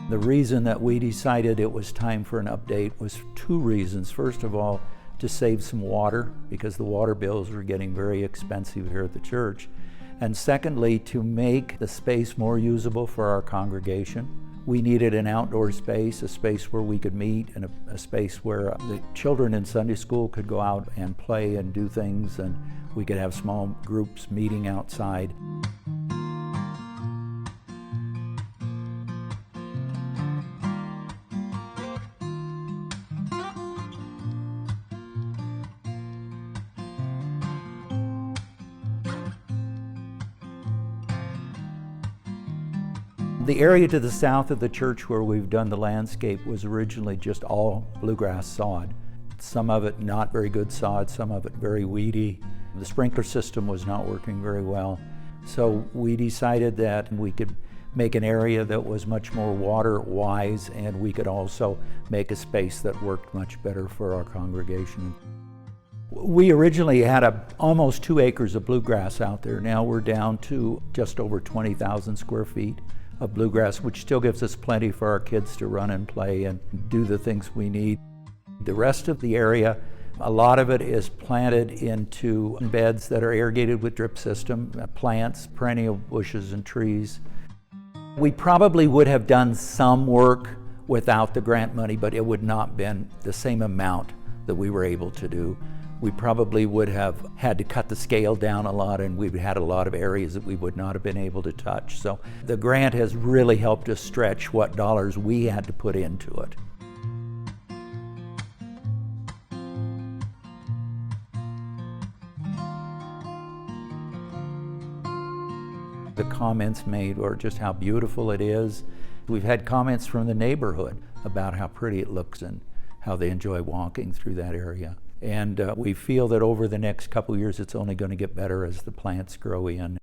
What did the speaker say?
The reason that we decided it was time for an update was two reasons. First of all, to save some water, because the water bills were getting very expensive here at the church. And secondly, to make the space more usable for our congregation. We needed an outdoor space, a space where we could meet, and a space where the children in Sunday school could go out and play and do things, and we could have small groups meeting outside. The area to the south of the church where we've done the landscape was originally just all bluegrass sod. Some of it not very good sod, some of it very weedy. The sprinkler system was not working very well. So we decided that we could make an area that was much more water-wise, and we could also make a space that worked much better for our congregation. We originally had almost 2 acres of bluegrass out there. Now we're down to just over 20,000 square feet of bluegrass, which still gives us plenty for our kids to run and play and do the things we need. The rest of the area, a lot of it is planted into beds that are irrigated with drip system, plants, perennial bushes and trees. We probably would have done some work without the grant money, but it would not have been the same amount that we were able to do. We probably would have had to cut the scale down a lot, and we've had a lot of areas that we would not have been able to touch. So the grant has really helped us stretch what dollars we had to put into it. The comments made were just how beautiful it is. We've had comments from the neighborhood about how pretty it looks and how they enjoy walking through that area. And we feel that over the next couple of years it's only going to get better as the plants grow in.